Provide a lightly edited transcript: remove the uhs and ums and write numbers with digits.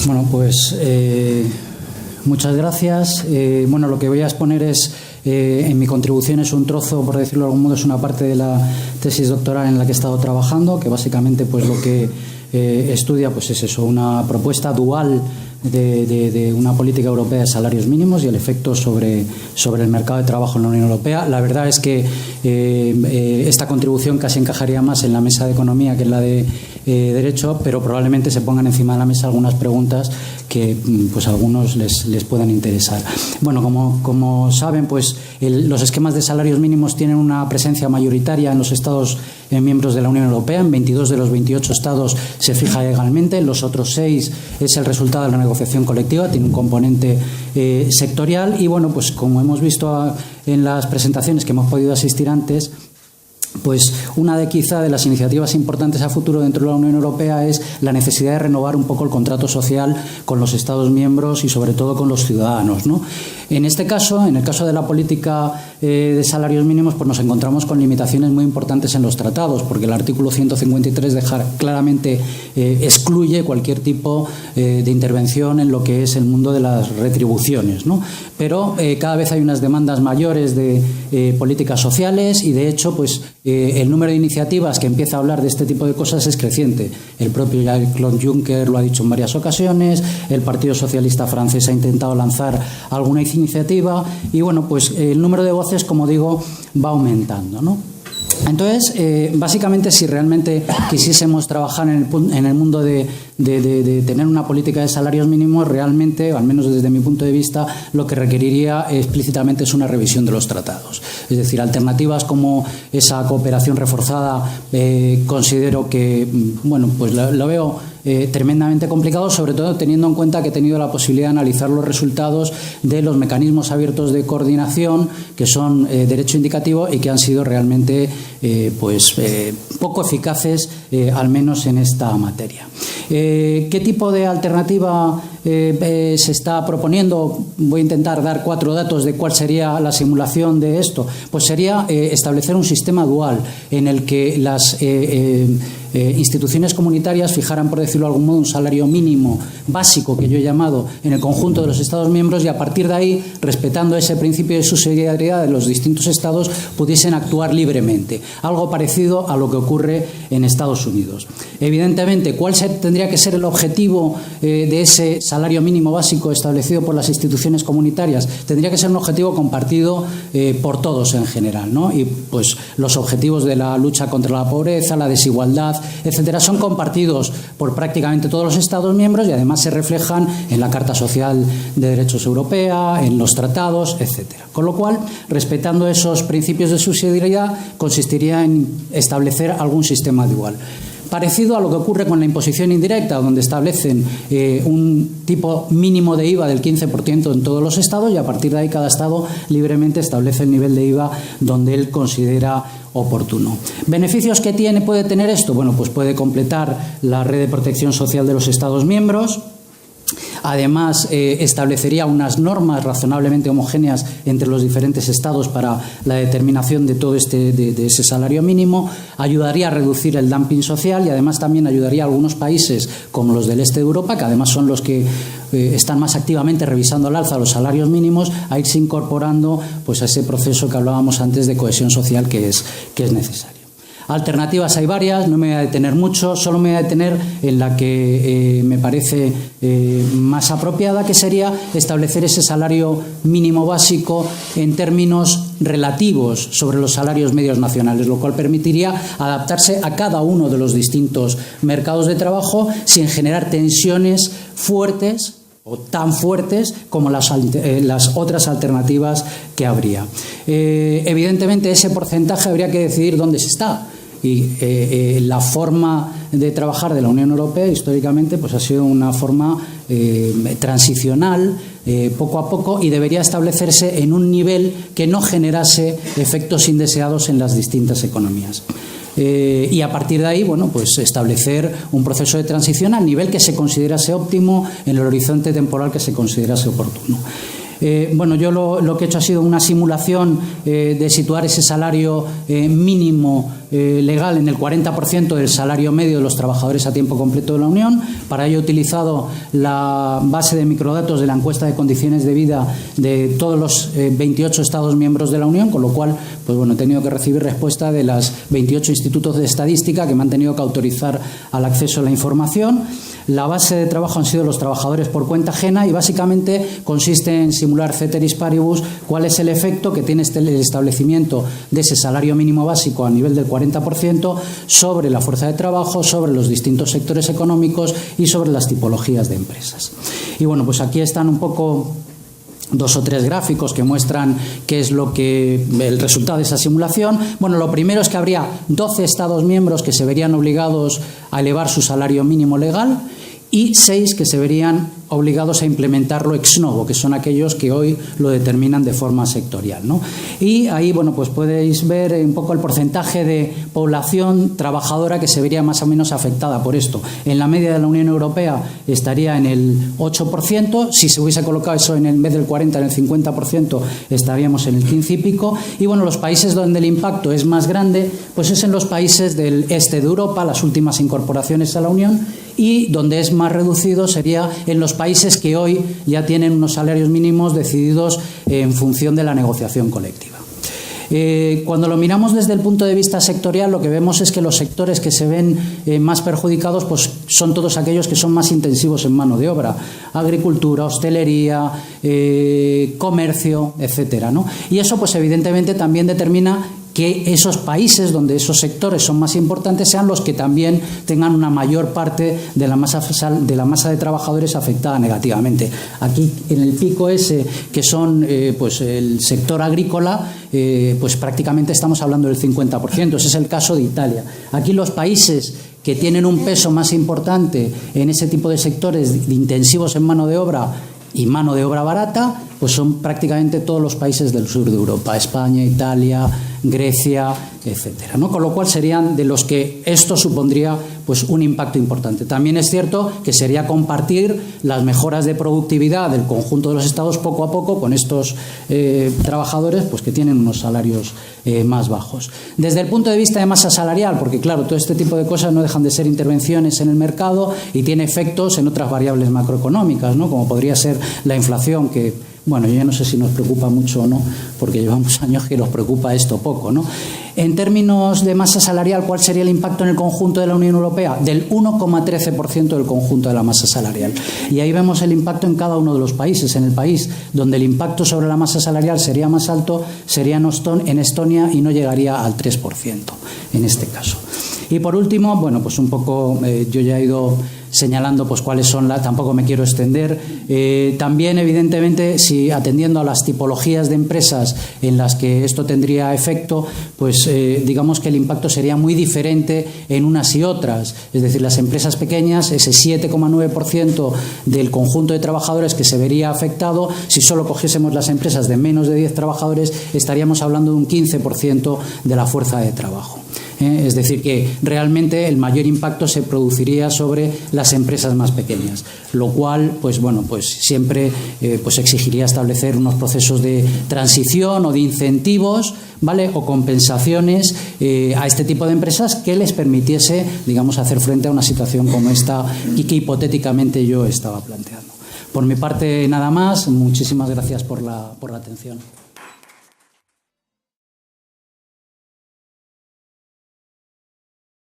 Bueno, pues muchas gracias. Bueno, lo que voy a exponer es, en mi contribución es un trozo, por decirlo de algún modo, es una parte de la tesis doctoral en la que he estado trabajando, que básicamente pues lo que estudia pues es eso, una propuesta dual de una política europea de salarios mínimos y el efecto sobre el mercado de trabajo en la Unión Europea. La verdad es que esta contribución casi encajaría más en la mesa de economía que en la de derecho, pero probablemente se pongan encima de la mesa algunas preguntas que pues a algunos les puedan interesar. Bueno, como saben, pues los esquemas de salarios mínimos tienen una presencia mayoritaria en los Estados miembros de la Unión Europea. En 22 de los 28 Estados se fija legalmente, en los otros 6 es el resultado de la negociación colectiva, tiene un componente sectorial y, bueno, pues como hemos visto en las presentaciones que hemos podido asistir antes, pues una de quizá de las iniciativas importantes a futuro dentro de la Unión Europea es la necesidad de renovar un poco el contrato social con los Estados miembros y sobre todo con los ciudadanos, ¿no? En este caso, en el caso de la política de salarios mínimos, pues nos encontramos con limitaciones muy importantes en los tratados, porque el artículo 153 claramente excluye cualquier tipo de intervención en lo que es el mundo de las retribuciones, ¿no? Pero cada vez hay unas demandas mayores de políticas sociales y, de hecho, pues el número de iniciativas que empieza a hablar de este tipo de cosas es creciente. El propio Jean-Claude Juncker lo ha dicho en varias ocasiones, el Partido Socialista francés ha intentado lanzar alguna iniciativa y, bueno, pues el número de voces, como digo, va aumentando, ¿no? Entonces, básicamente, si realmente quisiésemos trabajar en el mundo de tener una política de salarios mínimos, realmente, al menos desde mi punto de vista, lo que requeriría explícitamente es una revisión de los tratados. Es decir, alternativas como esa cooperación reforzada, considero que, bueno, pues lo veo tremendamente complicado, sobre todo teniendo en cuenta que he tenido la posibilidad de analizar los resultados de los mecanismos abiertos de coordinación, que son derecho indicativo y que han sido realmente poco eficaces, al menos en esta materia. ¿Qué tipo de alternativa se está proponiendo? Voy a intentar dar 4 datos de cuál sería la simulación de esto. Pues sería establecer un sistema dual en el que las instituciones comunitarias fijaran, por decirlo de algún modo, un salario mínimo básico, que yo he llamado, en el conjunto de los Estados miembros, y a partir de ahí, respetando ese principio de subsidiariedad de los distintos Estados, pudiesen actuar libremente. Algo parecido a lo que ocurre en Estados Unidos. Evidentemente, ¿cuál tendría que ser el objetivo de ese salario mínimo básico establecido por las instituciones comunitarias? Tendría que ser un objetivo compartido por todos en general, ¿no? Y pues los objetivos de la lucha contra la pobreza, la desigualdad, etcétera, son compartidos por prácticamente todos los Estados miembros y además se reflejan en la Carta Social de Derechos Europea, en los tratados, etcétera. Con lo cual, respetando esos principios de subsidiariedad, consistiría en establecer algún sistema dual. Parecido a lo que ocurre con la imposición indirecta, donde establecen un tipo mínimo de IVA del 15% en todos los estados y a partir de ahí cada estado libremente establece el nivel de IVA donde él considera oportuno. ¿Beneficios que puede tener esto? Bueno, pues puede completar la red de protección social de los estados miembros. Además, establecería unas normas razonablemente homogéneas entre los diferentes estados para la determinación de todo de ese salario mínimo, ayudaría a reducir el dumping social y además también ayudaría a algunos países como los del este de Europa, que además son los que están más activamente revisando al alza los salarios mínimos, a irse incorporando pues a ese proceso que hablábamos antes de cohesión social que es necesario. Alternativas hay varias, no me voy a detener mucho, solo me voy a detener en la que me parece más apropiada, que sería establecer ese salario mínimo básico en términos relativos sobre los salarios medios nacionales, lo cual permitiría adaptarse a cada uno de los distintos mercados de trabajo sin generar tensiones fuertes o tan fuertes como las otras alternativas que habría. Evidentemente, ese porcentaje habría que decidir dónde se está. Y la forma de trabajar de la Unión Europea históricamente pues ha sido una forma transicional, poco a poco, y debería establecerse en un nivel que no generase efectos indeseados en las distintas economías. Y a partir de ahí, bueno, pues establecer un proceso de transición al nivel que se considerase óptimo en el horizonte temporal que se considerase oportuno. Bueno, yo lo que he hecho ha sido una simulación de situar ese salario mínimo legal en el 40% del salario medio de los trabajadores a tiempo completo de la Unión. Para ello he utilizado la base de microdatos de la encuesta de condiciones de vida de todos los 28 Estados miembros de la Unión, con lo cual, pues bueno, he tenido que recibir respuesta de las 28 institutos de estadística que me han tenido que autorizar al acceso a la información. La base de trabajo han sido los trabajadores por cuenta ajena y básicamente consiste en simular ceteris paribus cuál es el efecto que tiene el establecimiento de ese salario mínimo básico a nivel del 40% sobre la fuerza de trabajo, sobre los distintos sectores económicos y sobre las tipologías de empresas. Y bueno, pues aquí están un poco 2 o 3 gráficos que muestran qué es el resultado de esa simulación. Bueno, lo primero es que habría 12 Estados miembros que se verían obligados a elevar su salario mínimo legal y 6 que se verían obligados a implementarlo ex novo, que son aquellos que hoy lo determinan de forma sectorial, ¿no? Y ahí, bueno, pues podéis ver un poco el porcentaje de población trabajadora que se vería más o menos afectada por esto. En la media de la Unión Europea estaría en el 8%, si se hubiese colocado eso en vez del 40, en el 50%, estaríamos en el 15 y pico. Y bueno, los países donde el impacto es más grande, pues es en los países del este de Europa, las últimas incorporaciones a la Unión, y donde es más reducido sería en los países que hoy ya tienen unos salarios mínimos decididos en función de la negociación colectiva. Cuando lo miramos desde el punto de vista sectorial, lo que vemos es que los sectores que se ven más perjudicados pues son todos aquellos que son más intensivos en mano de obra: agricultura, hostelería, comercio, etcétera, ¿no? Y eso pues evidentemente también determina que esos países donde esos sectores son más importantes sean los que también tengan una mayor parte de la masa de trabajadores afectada negativamente. Aquí en el pico ese, que son pues el sector agrícola, pues prácticamente estamos hablando del 50%. Ese es el caso de Italia. Aquí los países que tienen un peso más importante en ese tipo de sectores intensivos en mano de obra y mano de obra barata, pues son prácticamente todos los países del sur de Europa: España, Italia, Grecia, etcétera, ¿no? Con lo cual serían de los que esto supondría pues un impacto importante. También es cierto que sería compartir las mejoras de productividad del conjunto de los estados poco a poco con estos trabajadores pues que tienen unos salarios más bajos. Desde el punto de vista de masa salarial, porque claro, todo este tipo de cosas no dejan de ser intervenciones en el mercado y tiene efectos en otras variables macroeconómicas, ¿no? Como podría ser la inflación, que bueno, yo ya no sé si nos preocupa mucho o no, porque llevamos años que nos preocupa esto poco, ¿no? En términos de masa salarial, ¿cuál sería el impacto en el conjunto de la Unión Europea? Del 1,13% del conjunto de la masa salarial. Y ahí vemos el impacto en cada uno de los países. En el país donde el impacto sobre la masa salarial sería más alto sería en Estonia y no llegaría al 3% en este caso. Y por último, bueno, pues un poco yo ya he ido señalando pues cuáles son tampoco me quiero extender. También, evidentemente, si atendiendo a las tipologías de empresas en las que esto tendría efecto, pues digamos que el impacto sería muy diferente en unas y otras. Es decir, las empresas pequeñas, ese 7,9% del conjunto de trabajadores que se vería afectado, si solo cogiésemos las empresas de menos de 10 trabajadores, estaríamos hablando de un 15% de la fuerza de trabajo. Es decir, que realmente el mayor impacto se produciría sobre las empresas más pequeñas, lo cual, pues bueno, pues siempre pues exigiría establecer unos procesos de transición o de incentivos, ¿vale? O compensaciones a este tipo de empresas que les permitiese, digamos, hacer frente a una situación como esta y que hipotéticamente yo estaba planteando. Por mi parte, nada más. Muchísimas gracias por la atención.